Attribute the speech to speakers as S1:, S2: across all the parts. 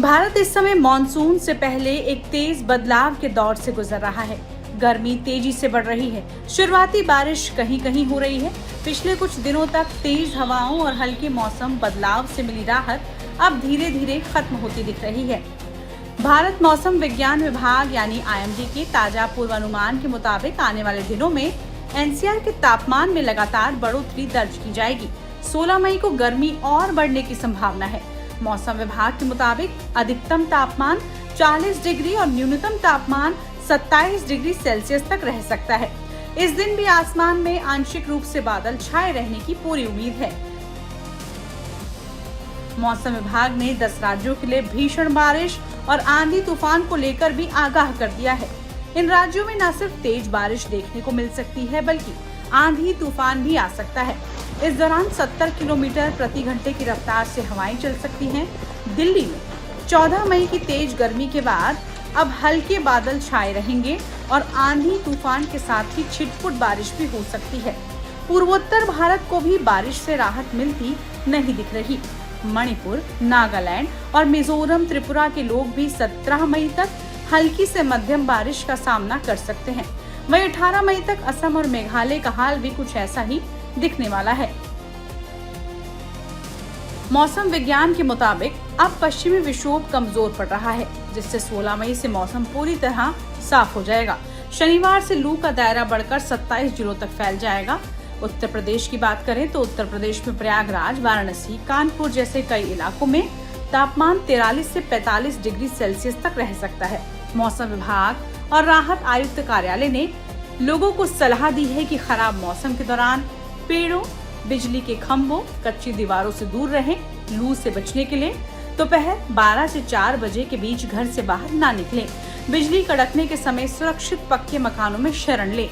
S1: भारत इस समय मानसून से पहले एक तेज बदलाव के दौर से गुजर रहा है। गर्मी तेजी से बढ़ रही है। शुरुआती बारिश कहीं कहीं हो रही है। पिछले कुछ दिनों तक तेज हवाओं और हल्के मौसम बदलाव से मिली राहत अब धीरे धीरे खत्म होती दिख रही है। भारत मौसम विज्ञान विभाग यानी IMD के ताजा पूर्वानुमान के मुताबिक आने वाले दिनों में NCR के तापमान में लगातार बढ़ोतरी दर्ज की जाएगी। 16 मई को गर्मी और बढ़ने की संभावना है। मौसम विभाग के मुताबिक अधिकतम तापमान 40 डिग्री और न्यूनतम तापमान 27 डिग्री सेल्सियस तक रह सकता है। इस दिन भी आसमान में आंशिक रूप से बादल छाए रहने की पूरी उम्मीद है। मौसम विभाग ने 10 राज्यों के लिए भीषण बारिश और आंधी तूफान को लेकर भी आगाह कर दिया है। इन राज्यों में न सिर्फ तेज बारिश देखने को मिल सकती है, बल्कि आंधी तूफान भी आ सकता है। इस दौरान 70 किलोमीटर प्रति घंटे की रफ्तार से हवाएं चल सकती हैं। दिल्ली में 14 मई की तेज गर्मी के बाद अब हल्के बादल छाए रहेंगे और आंधी तूफान के साथ ही छिटपुट बारिश भी हो सकती है। पूर्वोत्तर भारत को भी बारिश से राहत मिलती नहीं दिख रही। मणिपुर, नागालैंड और मिजोरम, त्रिपुरा के लोग भी 17 मई तक हल्की से मध्यम बारिश का सामना कर सकते हैं। वहीं 18 मई तक असम और मेघालय का हाल भी कुछ ऐसा ही दिखने वाला है। मौसम विज्ञान के मुताबिक अब पश्चिमी विक्षोभ कमजोर पड़ रहा है, जिससे 16 मई से मौसम पूरी तरह साफ हो जाएगा। शनिवार से लू का दायरा बढ़कर 27 जिलों तक फैल जाएगा। उत्तर प्रदेश की बात करें तो उत्तर प्रदेश में प्रयागराज, वाराणसी, कानपुर जैसे कई इलाकों में तापमान 43 से 45 डिग्री सेल्सियस तक रह सकता है। मौसम विभाग और राहत आयुक्त कार्यालय ने लोगों को सलाह दी है कि खराब मौसम के दौरान पेड़ों, बिजली के खंभों, कच्ची दीवारों से दूर रहें। लू से बचने के लिए दोपहर 12 से 4 बजे के बीच घर से बाहर ना निकलें। बिजली कड़कने के समय सुरक्षित पक्के मकानों में शरण लें।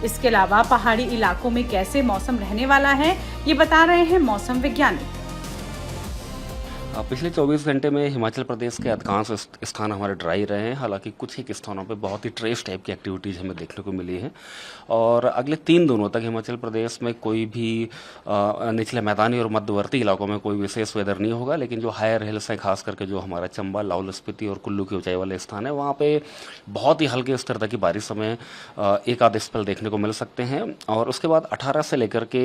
S1: इसके अलावा पहाड़ी इलाकों में कैसे मौसम रहने वाला है, ये बता रहे हैं मौसम वैज्ञानिक।
S2: पिछले 24 घंटे में हिमाचल प्रदेश के अधिकांश स्थान हमारे ड्राई रहे हैं। हालांकि कुछ एक स्थानों पे बहुत ही ट्रेस टाइप की एक्टिविटीज़ हमें देखने को मिली है और अगले 3 दिनों तक हिमाचल प्रदेश में कोई भी निचले मैदानी और मध्यवर्ती इलाकों में कोई विशेष वेदर नहीं होगा। लेकिन जो हायर हिल्स हैं, खास करके जो हमारा चंबा, लाहौल स्पीति और कुल्लू की ऊंचाई वाले स्थान है, वहाँ पे बहुत ही हल्के स्तर तक की बारिश हमें एक आध स्पेल देखने को मिल सकते हैं। और उसके बाद 18 से लेकर के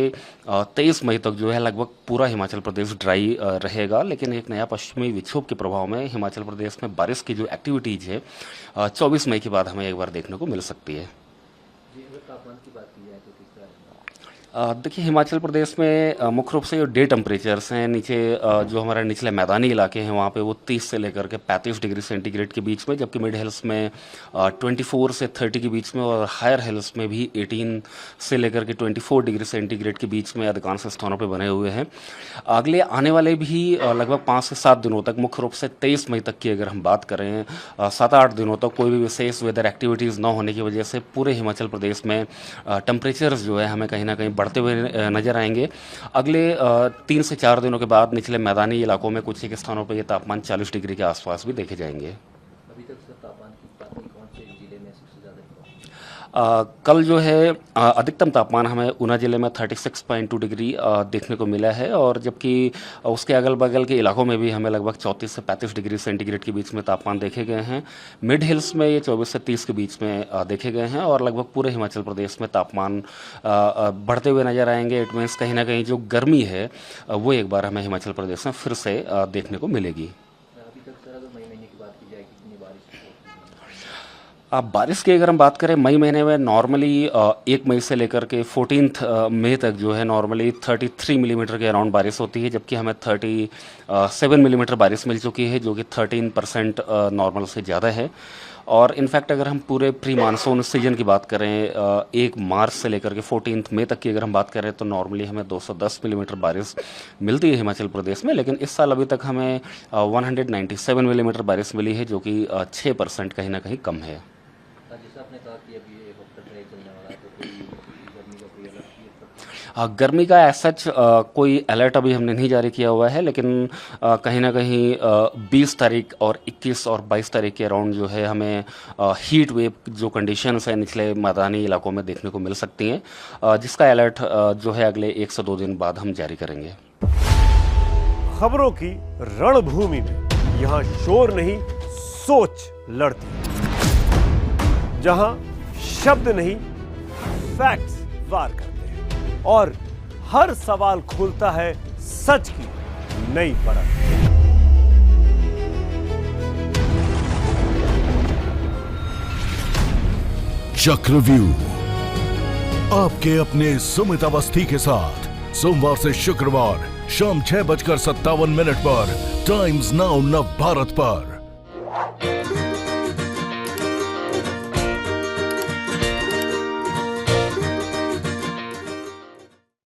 S2: 23 मई तक जो है लगभग पूरा हिमाचल प्रदेश ड्राई रहेगा। लेकिन एक नया पश्चिमी विक्षोभ के प्रभाव में हिमाचल प्रदेश में बारिश की जो एक्टिविटीज है 24 मई के बाद हमें एक बार देखने को मिल सकती है।
S3: तापमान की बात की जाए तो किस तरह?
S2: देखिए, हिमाचल प्रदेश में मुख्य रूप से जो डे टेम्परेचर्स हैं नीचे जो हमारे निचले मैदानी इलाके हैं वहाँ पे वो 30 से लेकर के 35 डिग्री सेंटीग्रेड के बीच में, जबकि मिड हिल्स में 24 से 30 के बीच में और हायर हिल्स में भी 18 से लेकर के 24 डिग्री सेंटीग्रेड के बीच में अधिकांश स्थानों पे बने हुए हैं। अगले आने वाले भी लगभग 5 से 7 दिनों तक, मुख्य रूप से 23 मई तक की अगर हम बात करें, 7-8 दिनों तक कोई भी विशेष वेदर एक्टिविटीज़ न होने की वजह से पूरे हिमाचल प्रदेश में टेम्परेचर्स जो है हमें कहीं ना कहीं बढ़ते हुए नजर आएंगे। अगले 3 से 4 दिनों के बाद निचले मैदानी इलाकों में कुछ एक स्थानों पर ये तापमान 40 डिग्री के आसपास भी देखे जाएंगे।
S3: अभी तक सर तापमान की बात नहीं, कौन से जिले में सबसे ज़्यादा?
S2: कल जो है अधिकतम तापमान हमें ऊना जिले में 36.2 डिग्री देखने को मिला है और जबकि उसके अगल बगल के इलाकों में भी हमें लगभग 34 से 35 डिग्री सेंटीग्रेड के बीच में तापमान देखे गए हैं। मिड हिल्स में ये 24 से 30 के बीच में देखे गए हैं और लगभग पूरे हिमाचल प्रदेश में तापमान बढ़ते हुए नजर आएंगे। इट मीन्स कहीं ना कहीं जो गर्मी है वो एक बार हमें हिमाचल प्रदेश में फिर से देखने को मिलेगी।
S3: अभी तक सर अगर मई महीने की बात की जाए कितनी बारिश?
S2: अब बारिश की अगर हम बात करें मई महीने में नॉर्मली 1 मई से लेकर के 14 मई तक जो है नॉर्मली 33 मिलीमीटर के अराउंड बारिश होती है, जबकि हमें 37 मिलीमीटर बारिश मिल चुकी है, जो कि 13% नॉर्मल से ज़्यादा है। और इनफैक्ट अगर हम पूरे प्री मानसून सीजन की बात करें 1 मार्च से लेकर के 14 मई तक की अगर हम बात करें तो नॉर्मली हमें 210 मिलीमीटर बारिश मिलती है हिमाचल प्रदेश में। लेकिन इस साल अभी तक हमें 197 मिलीमीटर बारिश मिली है, जो कि 6% कहीं ना कहीं कम है।
S3: जैसा आपने कहा कि अभी ये हफ्ता ड्राई चलने वाला है, तो कोई गर्मी का कोई अलग
S2: गर्मी का एज सच कोई अलर्ट अभी हमने नहीं जारी किया हुआ है, लेकिन कहीं ना कहीं 20 तारीख और 21 और 22 तारीख के अराउंड जो है हमें हीट वेव जो कंडीशंस है निचले मैदानी इलाकों में देखने को मिल सकती हैं, जिसका अलर्ट जो है अगले 1 से 2 दिन बाद हम जारी करेंगे।
S4: खबरों की रणभूमि में यहां शोर नहीं, सोच लड़ती है। जहां शब्द नहीं, फैक्ट्स वार करते हैं और हर सवाल खोलता है सच की नई परत।
S5: चक्रव्यूह आपके अपने सुमित अवस्थी के साथ सोमवार से शुक्रवार शाम 6:57 पर टाइम्स नाउ नव भारत पर।